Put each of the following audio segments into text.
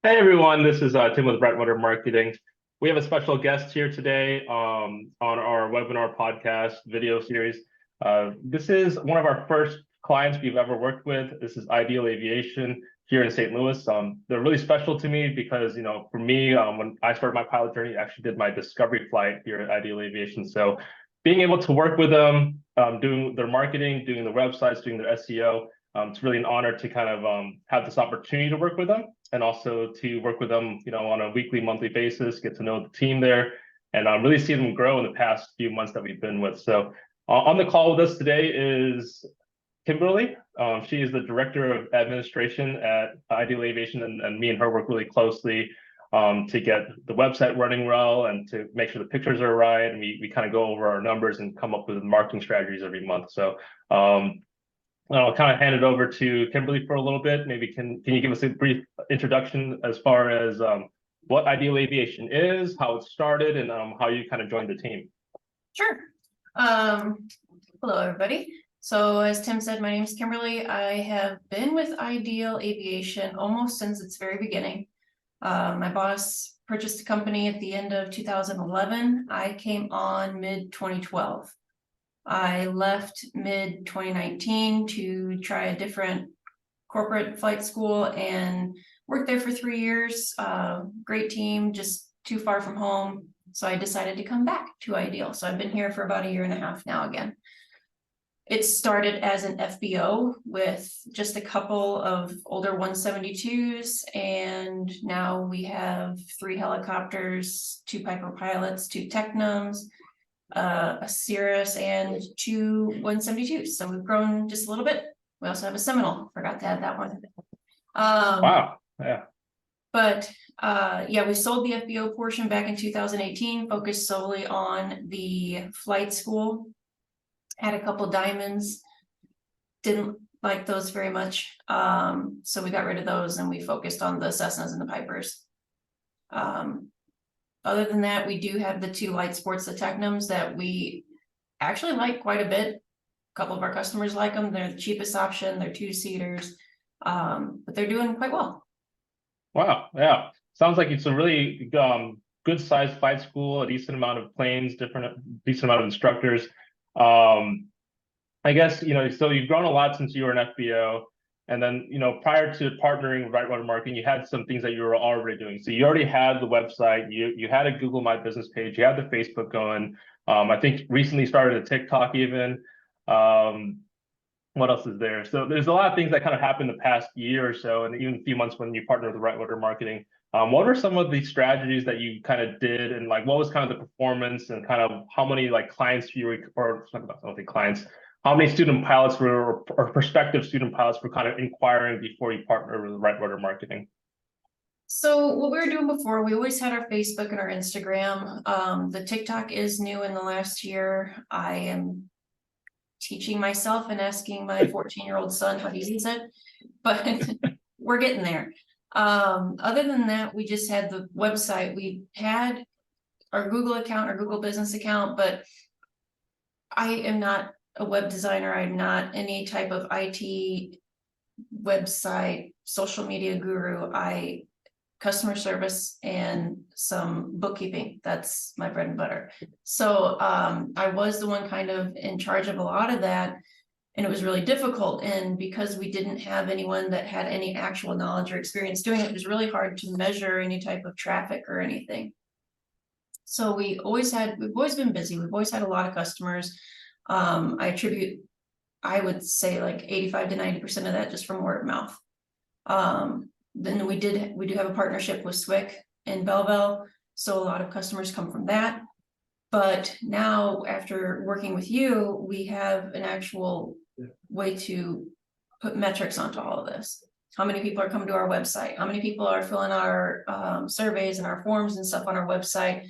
Hey everyone, this is Tim with Right Rudder Marketing. We have a special guest here today on our webinar podcast video series. This is one of our first clients we've ever worked with. This is Ideal Aviation here in St. Louis. They're really special to me because, for me, when I started my pilot journey, I actually did my discovery flight here at Ideal Aviation. So being able to work with them, doing their marketing, doing the websites, doing their SEO, it's really an honor to kind of have this opportunity to work with them and also to work with them, on a weekly, monthly basis, get to know the team there, and really see them grow in the past few months that we've been with. So on the call with us today is Kimberly. She is the director of administration at Ideal Aviation, and me and her work really closely to get the website running well and to make sure the pictures are right. And we kind of go over our numbers and come up with marketing strategies every month. So I'll kind of hand it over to Kimberly for a little bit. Maybe can you give us a brief introduction as far as what Ideal Aviation is, how it started, and how you kind of joined the team? Sure. Hello, everybody. So as Tim said, my name is Kimberly. I have been with Ideal Aviation almost since its very beginning. My boss purchased the company at the end of 2011. I came on mid-2012. I left mid-2019 to try a different corporate flight school and worked there for 3 years. Great team, just too far from home. So I decided to come back to Ideal. So I've been here for about 1.5 years now again. It started as an FBO with just a couple of older 172s, and now we have 3 helicopters, 2 Piper pilots, 2 Technums, a Cirrus, and 2 172s. So we've grown just a little bit. We also have a Seminole. Forgot to add that one. Wow. Yeah. But yeah, we sold the FBO portion back in 2018, focused solely on the flight school. Had a couple diamonds, didn't like those very much. So we got rid of those and we focused on the Cessnas and the Pipers. Other than that, we do have the 2 light sports, the Technums, that we actually like quite a bit. A couple of our customers like them. They're the cheapest option. They're 2-seaters, but they're doing quite well. Wow. Yeah. Sounds like it's a really good sized flight school, a decent amount of planes, decent amount of instructors. I guess, so you've grown a lot since you were an FBO. And then, prior to partnering with Right Rudder Marketing, you had some things that you were already doing. So you already had the website, you had a Google My Business page, you had the Facebook going. I think recently started a TikTok even. What else is there? So there's a lot of things that kind of happened the past year or so, and even a few months when you partnered with Right Rudder Marketing. What are some of the strategies that you kind of did, and like what was kind of the performance, and kind of how many like clients you were, or I don't think clients, how many student pilots were, or prospective student pilots were kind of inquiring before you partnered with Right Rudder Marketing? So what we were doing before, we always had our Facebook and our Instagram. The TikTok is new in the last year. I am teaching myself and asking my 14-year-old son how to use it, but we're getting there. Other than that, we just had the website. We had our Google account, our Google business account, but I am not a web designer. I'm not any type of IT website, social media guru. Customer service and some bookkeeping. That's my bread and butter. So I was the one kind of in charge of a lot of that. And it was really difficult. And because we didn't have anyone that had any actual knowledge or experience doing it, it was really hard to measure any type of traffic or anything. So we've always been busy. We've always had a lot of customers. I would say like 85 to 90% of that just from word of mouth. Then we do have a partnership with Swick in Belleville, so a lot of customers come from that. But now, after working with you, we have an actual way to put metrics onto all of this. How many people are coming to our website? How many people are filling out our surveys and our forms and stuff on our website?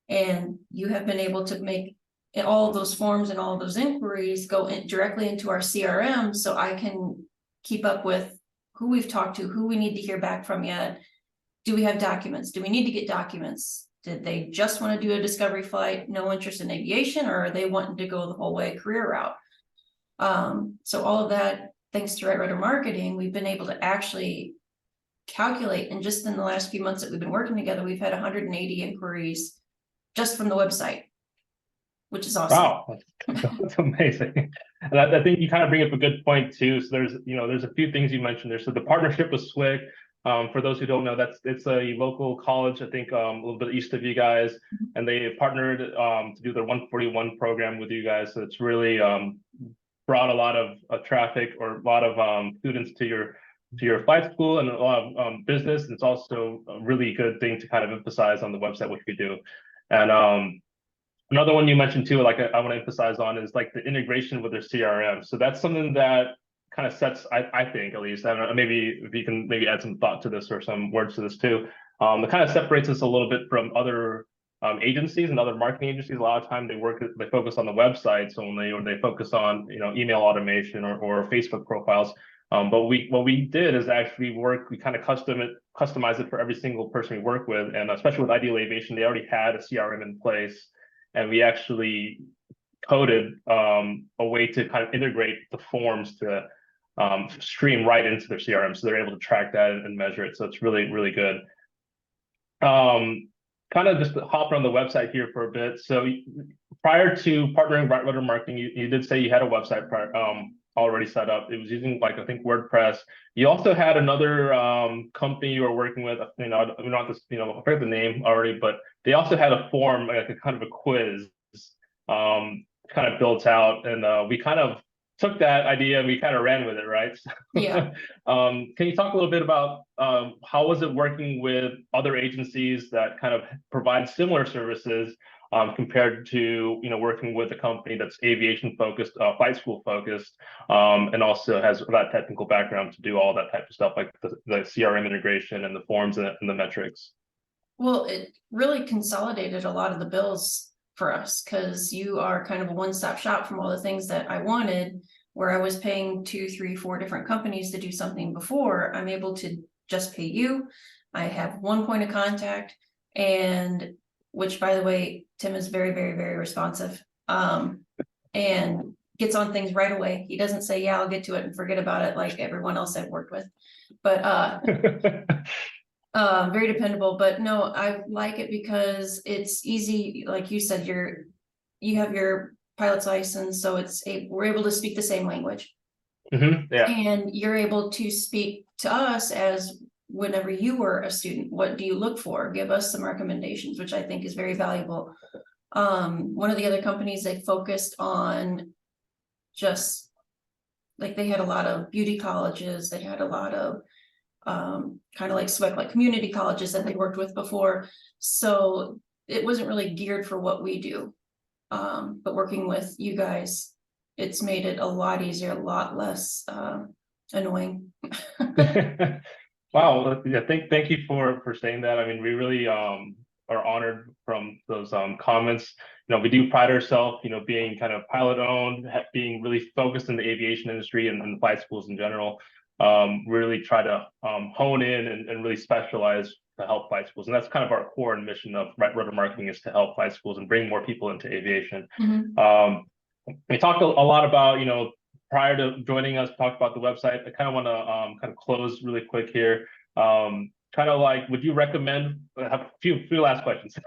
And you have been able to make all of those forms and all of those inquiries go directly into our CRM, so I can keep up with who we've talked to, who we need to hear back from yet. Do we have documents? Do we need to get documents? Did they just want to do a discovery flight, no interest in aviation, or are they wanting to go the whole way career route? So all of that, thanks to Right Rudder Marketing, we've been able to actually calculate, and just in the last few months that we've been working together, we've had 180 inquiries just from the website, which is awesome. Wow, that's amazing. And I think you kind of bring up a good point too. So there's a few things you mentioned there. So the partnership with SWIC, for those who don't know, it's a local college, I think a little bit east of you guys, and they partnered to do their 141 program with you guys. So it's really brought a lot of traffic, or a lot of students to your flight school, and a lot of business. And it's also a really good thing to kind of emphasize on the website, which we do. And another one you mentioned too, like I want to emphasize on, is like the integration with their CRM. So that's something that kind of sets, I think at least, I don't know, maybe if you can maybe add some thought to this or some words to this too. It kind of separates us a little bit from other agencies and other marketing agencies. A lot of time they focus on the websites only, or they focus on email automation or Facebook profiles. But what we did is actually we kind of customize it for every single person we work with, and especially with Ideal Aviation, they already had a CRM in place. And we actually coded a way to kind of integrate the forms to stream right into their CRM. So they're able to track that and measure it. So it's really, really good. Kind of just hop on the website here for a bit. So prior to partnering with Right Rudder Marketing, you did say you had a website already set up. It was using, like, I think, WordPress. You also had another company you were working with, not this, I forget the name already, but they also had a form, like a kind of a quiz, kind of built out, and we kind of took that idea and we kind of ran with it, right? Yeah. Can you talk a little bit about how was it working with other agencies that kind of provide similar services, compared to working with a company that's aviation focused, flight school focused, and also has that technical background to do all that type of stuff, like the CRM integration and the forms and the metrics? Well, it really consolidated a lot of the bills for us, because you are kind of a one-stop shop from all the things that I wanted. Where I was paying 2, 3, 4 different companies to do something before, I'm able to just pay you. I have one point of contact, and which, by the way, Tim is very, very, very responsive, and gets on things right away. He doesn't say, yeah, I'll get to it, and forget about it like everyone else I've worked with. But very dependable. But no, I like it because it's easy. Like you said, you have your pilot's license, so we're able to speak the same language. Yeah. And you're able to speak to us as whenever you were a student. What do you look for? Give us some recommendations, which I think is very valuable. One of the other companies, they focused on just like, they had a lot of beauty colleges, they had a lot of kind of like SWIC, like community colleges that they worked with before. So it wasn't really geared for what we do. But working with you guys, it's made it a lot easier, a lot less annoying. Wow. Yeah, thank you for saying that. I mean, we really are honored from those comments. We do pride ourselves, being kind of pilot owned, being really focused in the aviation industry and the flight schools in general. Really try to hone in and really specialize to help flight schools. And that's kind of our core and mission of Right Rudder Marketing, is to help flight schools and bring more people into aviation. We talked a lot about, prior to joining us, talked about the website. I kind of want to kind of close really quick here. Kind of like, would you recommend, I have a few last questions.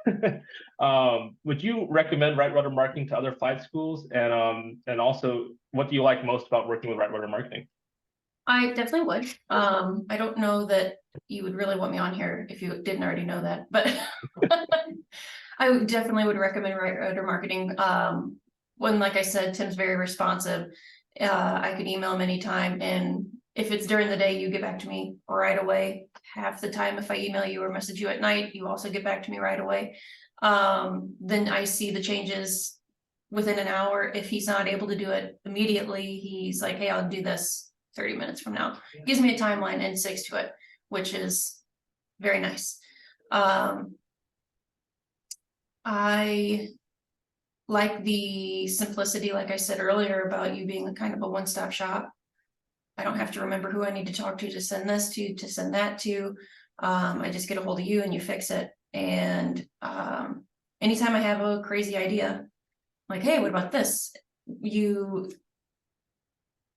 Would you recommend Right Rudder Marketing to other flight schools? And also, what do you like most about working with Right Rudder Marketing? I definitely would. I don't know that you would really want me on here if you didn't already know that, but I definitely would recommend Right Rudder Marketing. When, like I said, Tim's very responsive. I could email him anytime, and if it's during the day, you get back to me right away. Half the time, if I email you or message you at night, you also get back to me right away. Then I see the changes within an hour. If he's not able to do it immediately, he's like, hey, I'll do this 30 minutes from now. Gives me a timeline and sticks to it, which is very nice. I like the simplicity, like I said earlier, about you being kind of a one-stop shop. I don't have to remember who I need to talk to send this to send that to. I just get a hold of you and you fix it. And anytime I have a crazy idea, like, hey, what about this? You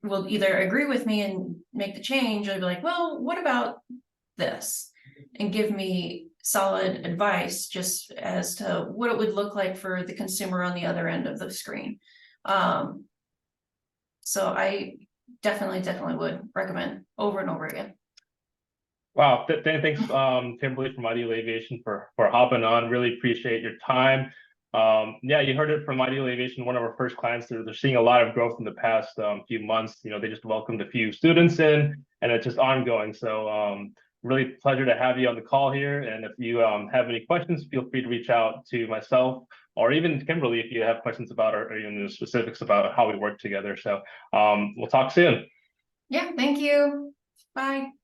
will either agree with me and make the change, or be like, well, what about this and give me solid advice just as to what it would look like for the consumer on the other end of the screen. So I definitely would recommend over and over again. Wow, thanks, Kimberly from Ideal Aviation for hopping on. Really appreciate your time. Yeah, you heard it from Ideal Aviation, one of our first clients. They're seeing a lot of growth in the past few months. You know, they just welcomed a few students in, and it's just ongoing. So really pleasure to have you on the call here. And if you have any questions, feel free to reach out to myself or even Kimberly if you have questions about or even the specifics about how we work together. So we'll talk soon. Yeah, thank you. Bye.